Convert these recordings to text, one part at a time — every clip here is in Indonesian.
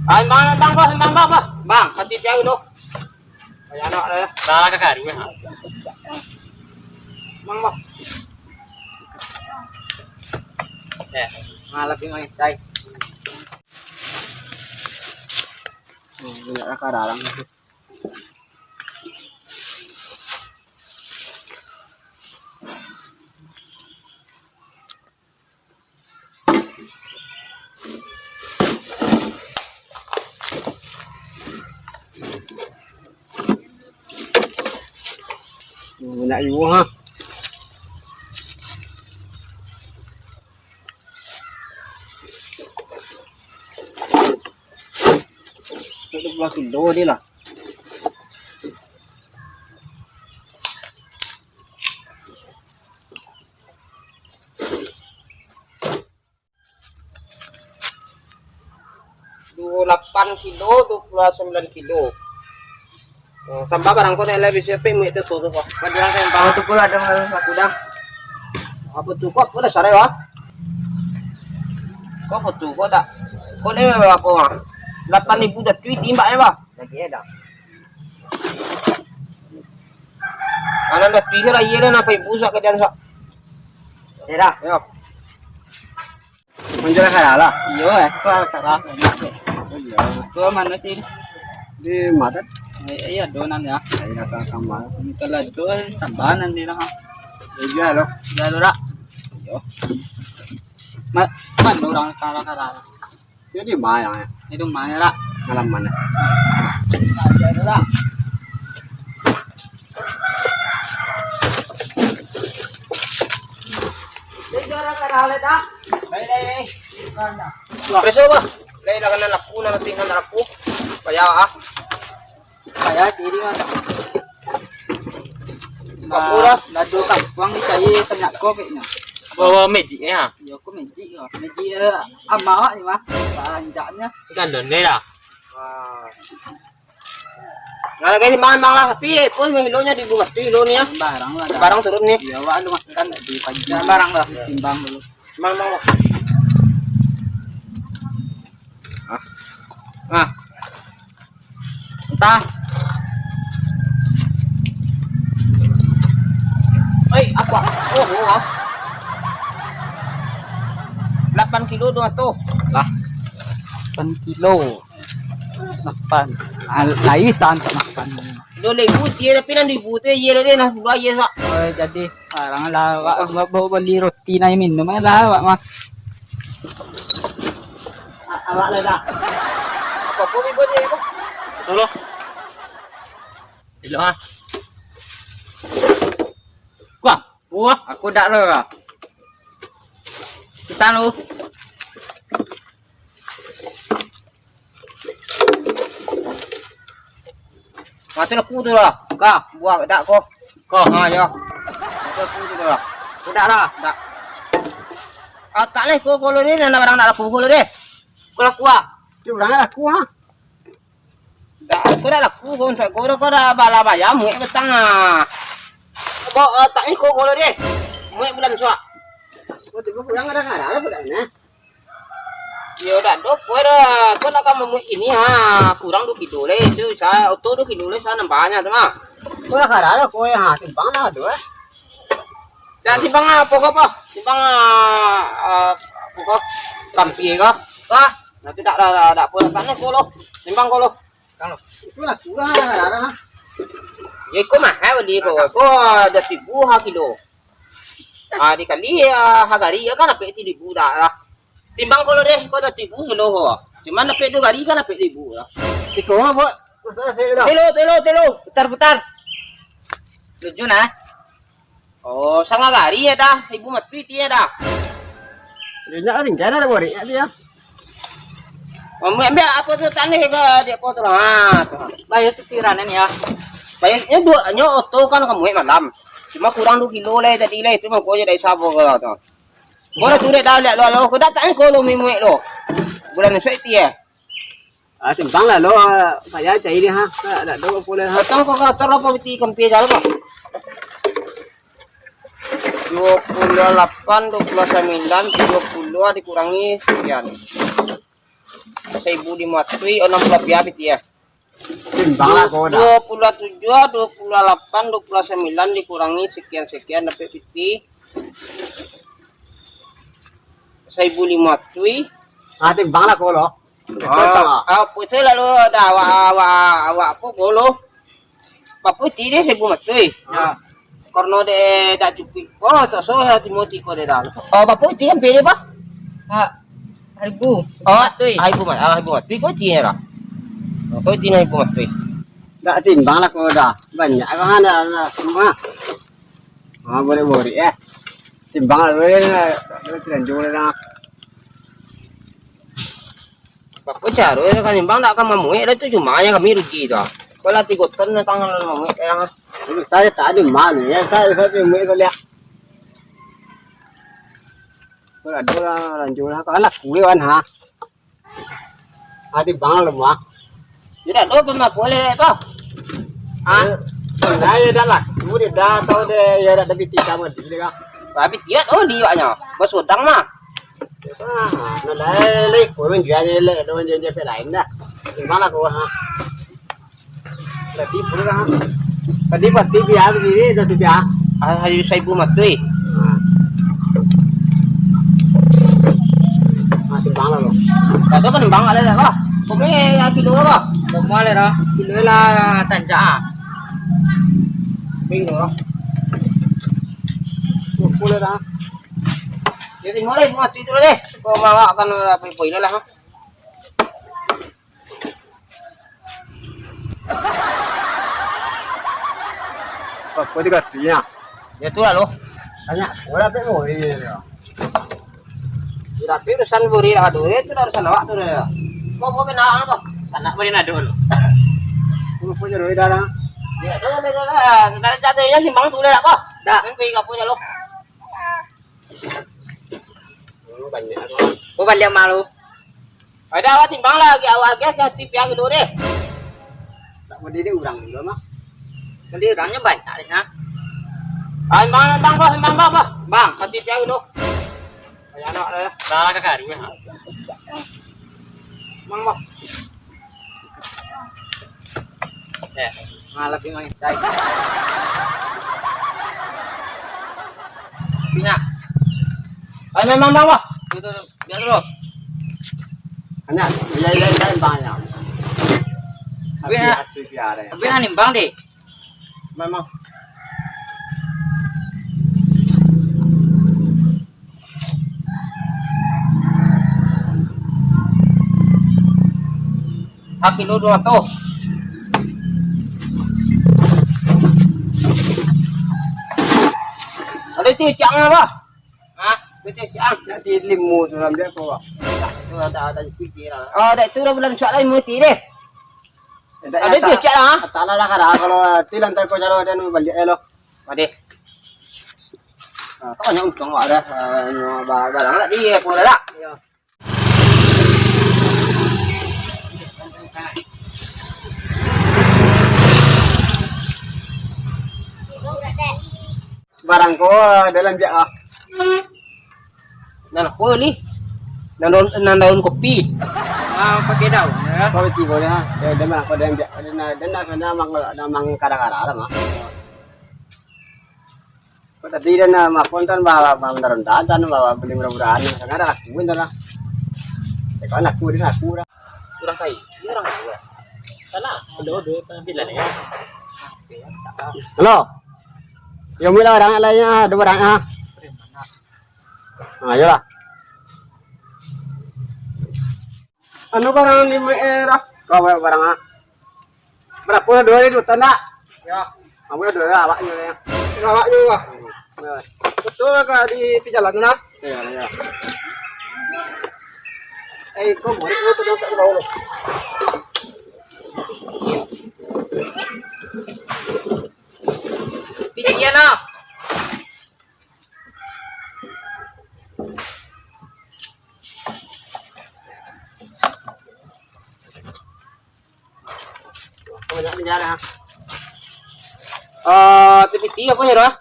Ay, bang. Bang, pati piyaw lo. Ay, ano, Nakakagari mo ha. Bang. Ngalap yung mga chay. Wala na karalang. Wala yung ha. Ito ba kilo nila? Delapan kilo, 29 kilo. Sampai barang ko na lebih siapa mo ito tuto ko. Padang sa pang tuto pula ada sa kudang. Apa tuh kok udah sore ya? Kok foto ko dah. Ko le apa mah? 8.000 dah tweet timbak ya, Bah. Lagi ada. Anak dah tweet lah iya na pai busa ke dan sa. Era, yo. Menjual halala. Iyo ko sarap. Ko mana sih? Di mata. Iya donan ya. Ay nakakama. Kala doon tambanan nila ha. Iya lo. Lalo ra. Iyo. Man orang kara-kara. Jadi mayang ya. Itu mana ra? Malam mana? Lalo ra. Dijara karale dah. Dai. Preso ba? Dai lang na laku na tingnan na laku. Kaya Kaya diri man. Kapura. Lado kapwang ni kaya tanya ko kayaknya. Bawa magic ya. Yo ko meji yo. Meji amawa ni mah. Panjaknya. Gandon nila. Nalagay ni bang lah tapi pun kilonya di bunga kilo niya. Barang lah. Barang turun nih. Ya wa lu makan di pagi. Barang lah timbang dulu. Mang. Entah. Apa? Oh. 8 kilo doang tuh. Lah. 8 kilo. Makan. Laisan tak makan. Kilo lebut dia tapi nanti butnya ye deh nah dua ye Pak. Oh, jadi barang lah bawa beli roti na minum lah Pak mah. Awak lah dah. Apa kopi buat dia itu? Solo. Ilo ha. Wah, Aku dak lo. Kisan lu. Mati aku tu lah. Kah, buat dak kok. ko. Ya. Mati aku tu lah. Udah lah, dak. Tak leh ko kalau ni nak barang nak aku kalau deh. Kalau kuah. Tu barang nak aku ha. Dak aku dah laku kau untuk kau dah bala bayar muat betang ah. Bawa tak ni ko kalau deh. Muat bulan suak. Kau tu kurang ada bulan ni. Ya udah dok, kau nak kamu ini ha kurang 2 kilo le, tu saya auto 2 kilo le saya nambahnya tu mah. Kau nak ada kau ha timbang lah tu eh. Dan timbang apa kau? Timbang apa kau? Kampi kau? Kah? Nanti tak apa kan kau lo. Timbang kau lo. Kang lo. Itu lah kurang ada ha. Ya kau mah beli kau ada 1,000 kilo. Dikali harga dia kan apa 1,000 dah lah. Timbang kalau deh, kau dah 1,000 kilo ho. Cuman dapat 2 kali kan dapat 1,000 lah. Iko mah, Pak. Masa saya dah. Telo. Putar. Lucu nah. Oh, sangat kali ya dah. Ibu mati dia dah. Dia ring kan ada bori dia. Ambil apa tu tanah ke dia potong ha. Bayar setiran ya. Bayarnya dua auto kan kamu malam. Cuma kurang 2 kilo le tadi le itu mah kau jadi sabo ke tu. Kau dah sudah dah lihat lo, kau dah tanya kau lo mimuek lo. Bulan ni suai dia. Timbang lah lo, saya cari dia ha. Tak ada boleh ha. Datang kau kata apa beti kampi jalan apa? 28, 29, 30 dikurangi sekian. 1.500 o 60 piapit ya. Timbang lah kau dah. 27, 28, 29 dikurangi sekian-sekian dapat 50. 1.500. Timbang lah kau loh. Pwede lalu ada awak po golo. Paputi deh 1.500. Ya. Karena de tak cukup. Oh, tak so Timothy ko de dah. Oh, paputi yang pilih ba? Ribu. Ribu mat. Ko tiya ra. Ko tiya 1.500. Tak timbang lah kau dah. Banyak kan ada semua. Boleh ya. Timbang lah boleh terlanjur lah. Paputi aro kan timbang tak akan mamuhi itu cuma yang kami rugi dah. Kalau 3 ton na tangan mamuhi yang Saya tak ada malu ya. Saya mau kau lihat. Kau ada orang lanjut lah. Kau anak kue kan ha. Timbang lah semua. tidak do pa boleh ba? Nah ya dah lah. Kue dah tahu deh ya dah lebih tiga mah di kan. Tapi dia di waknya. Basudang mah. Nó lấy của mình kia đi lấy đâu mình phải đánh đó thì má là cô ha là tí phụ ra cái tí bật tí bia cái gì đấy rồi tí bia Hayu 1.500. thì bán là rồi Kata kan bang ada ba? Kome kilo ba? Semua le dah. Kilo lah tanja. Bingo. cô lên đó Jadi mulai buat itu deh. Kau bawa akan apa poin lah ha. có cái tí nha Ya tu lalu. tanya udah pe ngồi Tapi urusan buri lah tu. Itu urusan awak tu deh. Mau benar apa? Anak boleh nak dulu. cô punya rồi đó Ya, tu lah. Kita jatuhnya timbang tu lah apa? Dah, kan pergi kapu jalu. banyak thôi Kau balik malu. Ada awak timbang lagi awak kasih piang dulu deh. tak mau đi urang juga mah Nanti orangnya banyak deh nah. Bang. Bang, kasih piang dulu. Kayak anak dah. Salah kakak dulu ha. Bang. Ngalap yung mga chay. Pinya. Ay, memang bang. Itu biar dulu. anh ạ lấy banyak Bina. Tapi na nimbang deh. Memang. Kilo 200. Ada cicak apa? Hah? Cicak. jadi 5 dalam dia kau Ada cicak lah. Oh, dah itu dah bulan soal lain mesti deh. Ada cicak lah. tala lah kara kalau tilan tay ko jalo dan balik elo Ade. Kau yang untung ada barang lah dia pun ada. barang ko dalam dia Nan ko ni. Nan daun kopi. Pakai daun. Ya. kau tibo ha dan ko dalam dia dan namang kara-kara lah mah ko tadi dan makontan bawa bandaran dan bawa beli murah-murahan sekarang aku lah kalau aku di aku Kurang kai. Dia orang dua. Salah. Dua bila ni. halo yang mula orang lainnya ada barang ayolah ano barang ni era kau barang berapa dua itu tanda Ya. kamu dua awaknya ya Awak juga. Betul ke di jalan na? ya Kau boleh tu dah tak tahu. Pijian lah. banyak penjara TV apa ya, Roh?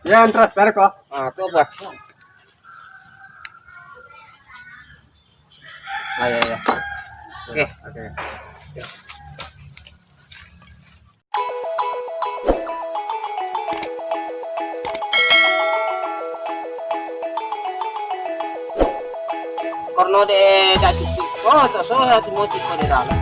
ya transfer kok Tu apa? ya Oke. Oke. Korno de da cuci. Oh, to so ha timoti ko de dalam.